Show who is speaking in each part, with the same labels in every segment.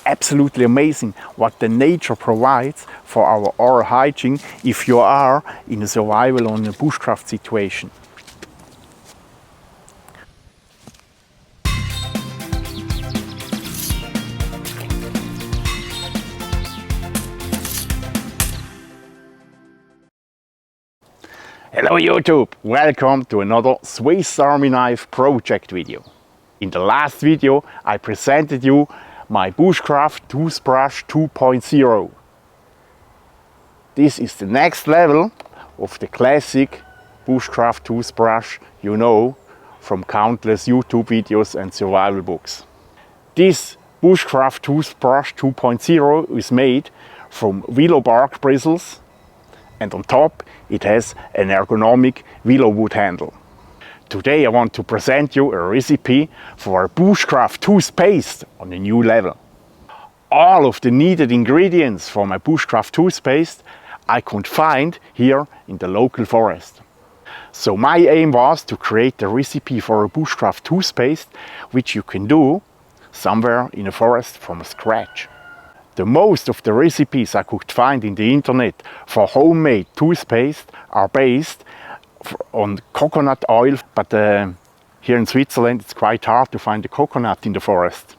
Speaker 1: absolutely amazing what the nature provides for our oral hygiene if you are in a survival or in a bushcraft situation. Hello YouTube! Welcome to another Swiss Army knife project video. In the last video I presented you my bushcraft toothbrush 2.0. This is the next level of the classic bushcraft toothbrush you know from countless YouTube videos and survival books. This bushcraft toothbrush 2.0 is made from willow bark bristles, and on top it has an ergonomic willow wood handle. Today I want to present you a recipe for a bushcraft toothpaste on a new level. All of the needed ingredients for my bushcraft toothpaste I could find here in the local forest. So my aim was to create a recipe for a bushcraft toothpaste which you can do somewhere in a forest from scratch. The most of the recipes I could find in the internet for homemade toothpaste are based on coconut oil, but here in Switzerland it's quite hard to find the coconut in the forest.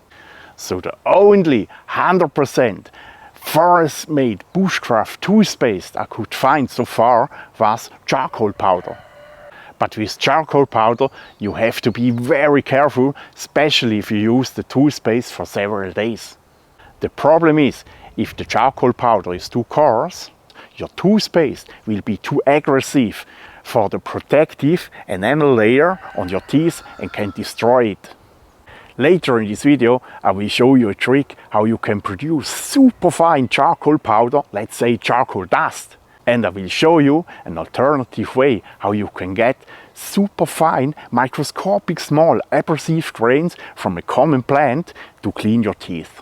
Speaker 1: So the only 100% forest-made bushcraft toothpaste I could find so far was charcoal powder. But with charcoal powder you have to be very careful, especially if you use the toothpaste for several days. The problem is, if the charcoal powder is too coarse, your toothpaste will be too aggressive for the protective enamel layer on your teeth and can destroy it. Later in this video I will show you a trick how you can produce super fine charcoal powder, let's say charcoal dust. And I will show you an alternative way how you can get super fine microscopic small abrasive grains from a common plant to clean your teeth.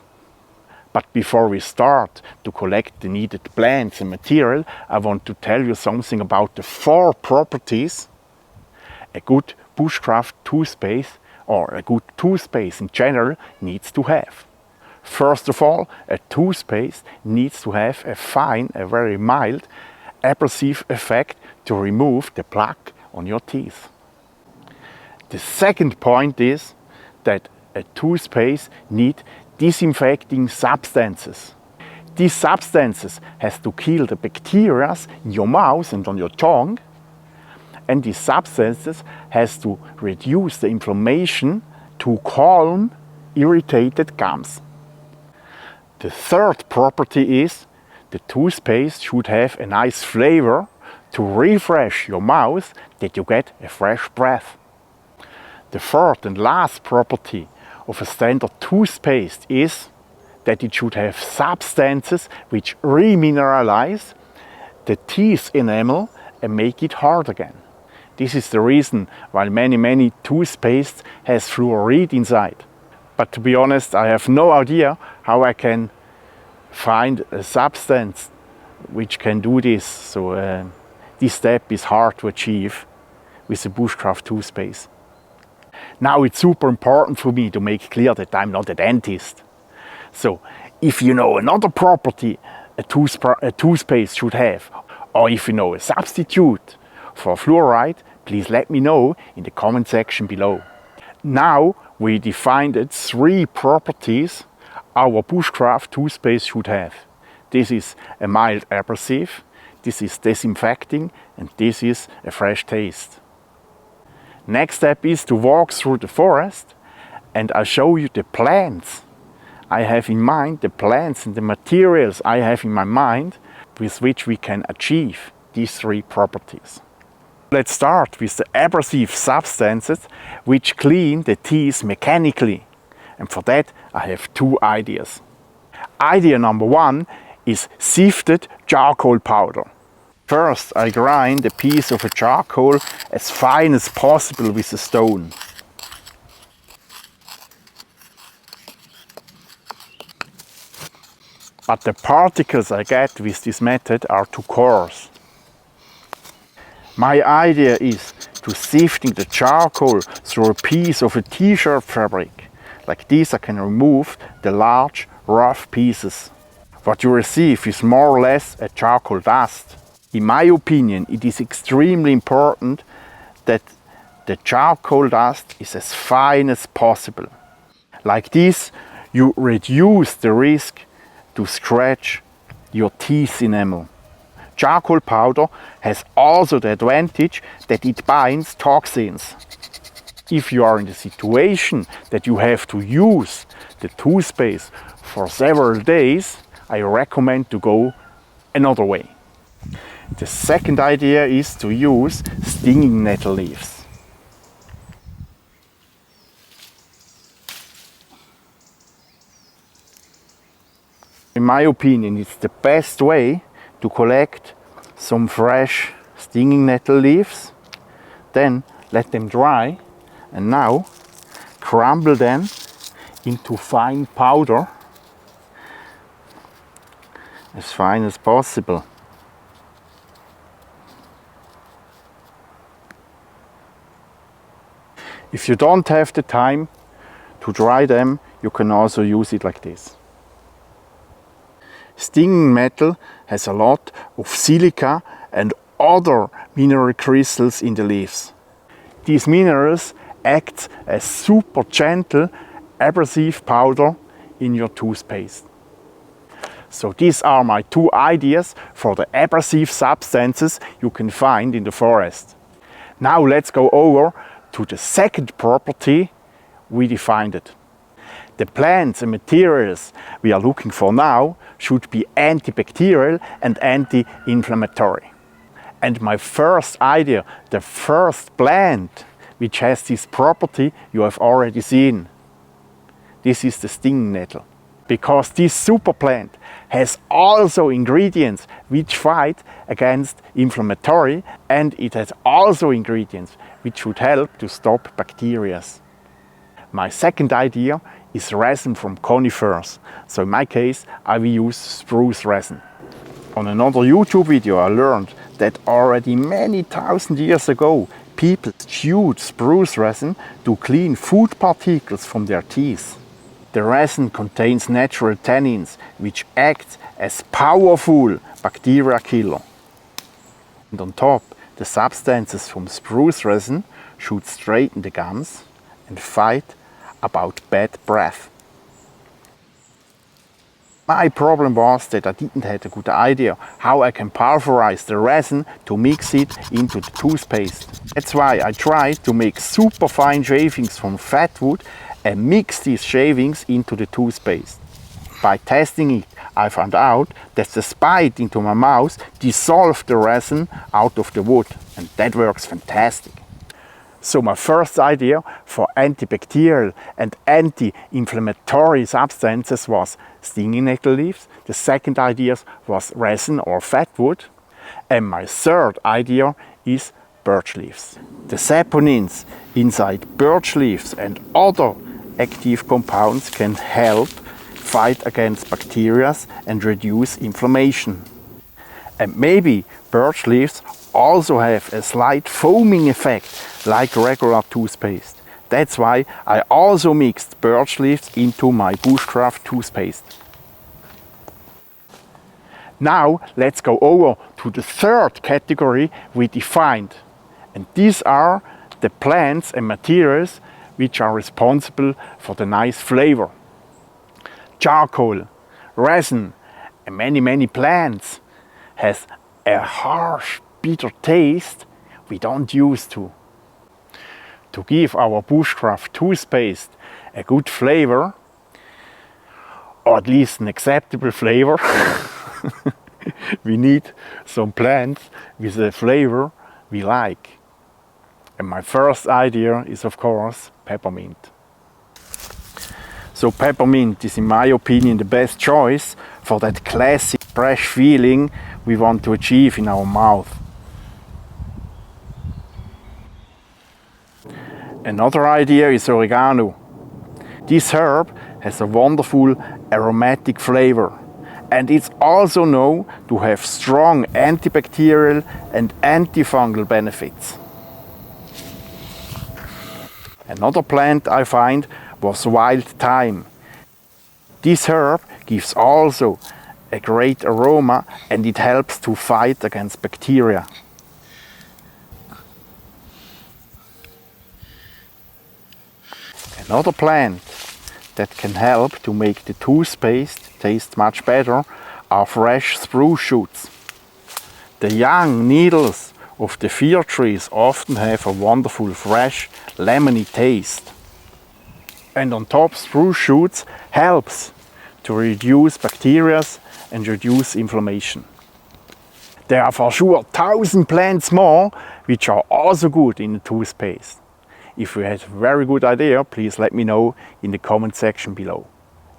Speaker 1: But before we start to collect the needed plants and material, I want to tell you something about the 4 properties a good bushcraft toothpaste or a good toothpaste in general needs to have. First of all, a toothpaste needs to have a fine, a very mild abrasive effect to remove the plaque on your teeth. The second point is that a toothpaste needs disinfecting substances. These substances has to kill the bacteria in your mouth and on your tongue, and these substances has to reduce the inflammation to calm irritated gums. The third property is the toothpaste should have a nice flavor to refresh your mouth, that you get a fresh breath. The fourth and last property of a standard toothpaste is that it should have substances which remineralize the teeth enamel and make it hard again. This is the reason why many toothpastes has fluoride inside. But to be honest, I have no idea how I can find a substance which can do this. So this step is hard to achieve with the bushcraft toothpaste. Now it's super important for me to make clear that I'm not a dentist. So if you know another property a toothpaste should have, or if you know a substitute for fluoride, please let me know in the comment section below. Now we defined 3 properties our bushcraft toothpaste should have. This is a mild abrasive, this is disinfecting, and this is a fresh taste. Next step is to walk through the forest and I'll show you the plants I have in mind, the plants and the materials I have in my mind with which we can achieve these 3 properties. Let's start with the abrasive substances which clean the teeth mechanically. And for that I have 2 ideas. Idea number 1 is sifted charcoal powder. First I grind a piece of a charcoal as fine as possible with a stone. But the particles I get with this method are too coarse. My idea is to sifting the charcoal through a piece of a t-shirt fabric. Like this I can remove the large rough pieces. What you receive is more or less a charcoal dust. In my opinion, it is extremely important that the charcoal dust is as fine as possible. Like this, you reduce the risk to scratch your teeth enamel. Charcoal powder has also the advantage that it binds toxins. If you are in the situation that you have to use the toothpaste for several days, I recommend to go another way. The second idea is to use stinging nettle leaves. In my opinion, it's the best way to collect some fresh stinging nettle leaves, then let them dry, and now crumble them into fine powder, as fine as possible. If you don't have the time to dry them, you can also use it like this. Stinging nettle has a lot of silica and other mineral crystals in the leaves. These minerals act as super gentle abrasive powder in your toothpaste. So these are my two ideas for the abrasive substances you can find in the forest. Now let's go over to the second property we defined it. The plants and materials we are looking for now should be antibacterial and anti-inflammatory. And my first idea, the first plant which has this property, you have already seen. This is the stinging nettle. Because this super plant has also ingredients which fight against inflammatory, and it has also ingredients which should help to stop bacteria. My second idea is resin from conifers. So in my case, I will use spruce resin. On another YouTube video I learned that already many thousand years ago, people chewed spruce resin to clean food particles from their teeth. The resin contains natural tannins, which act as powerful bacteria killer. And on top, the substances from spruce resin should straighten the gums and fight about bad breath. My problem was that I didn't have a good idea how I can pulverize the resin to mix it into the toothpaste. That's why I tried to make super fine shavings from fat wood and mix these shavings into the toothpaste. By testing it, I found out that the spite into my mouth dissolved the resin out of the wood, and that works fantastic. So my first idea for antibacterial and anti-inflammatory substances was stinging nettle leaves. The second idea was resin or fat wood. And my third idea is birch leaves. The saponins inside birch leaves and other active compounds can help fight against bacteria and reduce inflammation. And maybe birch leaves also have a slight foaming effect like regular toothpaste. That's why I also mixed birch leaves into my bushcraft toothpaste. Now let's go over to the third category we defined. And these are the plants and materials which are responsible for the nice flavor. Charcoal, resin and many plants has a harsh, bitter taste we don't use to. To give our bushcraft toothpaste a good flavor, or at least an acceptable flavor, we need some plants with a flavor we like. And my first idea is of course peppermint. So peppermint is in my opinion the best choice for that classic fresh feeling we want to achieve in our mouth. Another idea is oregano. This herb has a wonderful aromatic flavor, and it's also known to have strong antibacterial and antifungal benefits. Another plant I find was wild thyme. This herb gives also a great aroma, and it helps to fight against bacteria. Another plant that can help to make the toothpaste taste much better are fresh spruce shoots. The young needles of the fir trees often have a wonderful fresh lemony taste. And on top, spruce shoots helps to reduce bacteria and reduce inflammation. There are for sure 1,000 plants more which are also good in the toothpaste. If you have a very good idea, please let me know in the comment section below.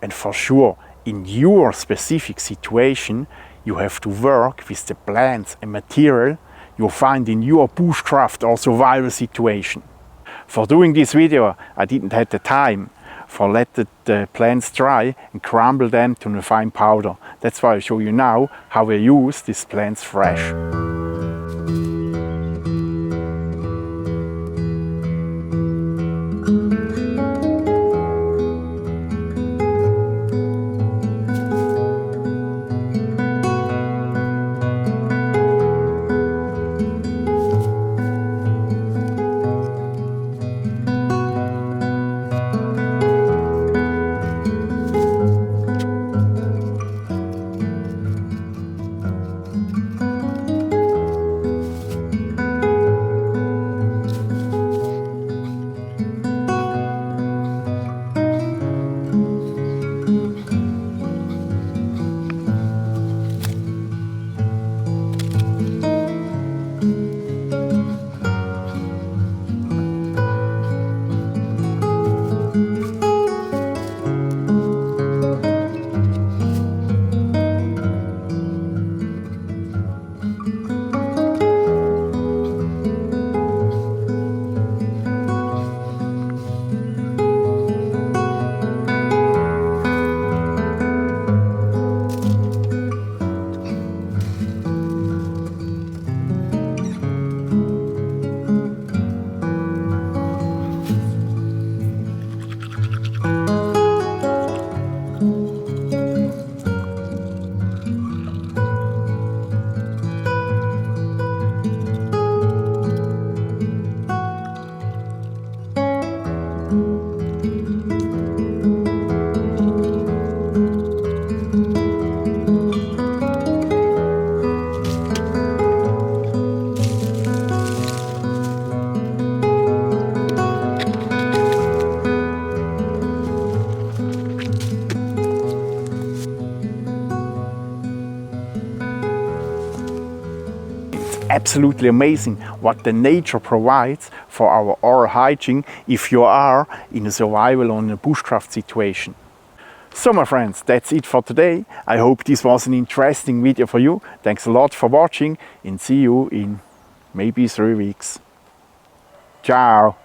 Speaker 1: And for sure, in your specific situation, you have to work with the plants and material you find in your bushcraft or survival situation. For doing this video, I didn't have the time for let the plants dry and crumble them to a fine powder. That's why I show you now how I use these plants fresh. Absolutely amazing what the nature provides for our oral hygiene if you are in a survival or in a bushcraft situation. So my friends, that's it for today. I hope this was an interesting video for you. Thanks a lot for watching and see you in maybe 3 weeks. Ciao!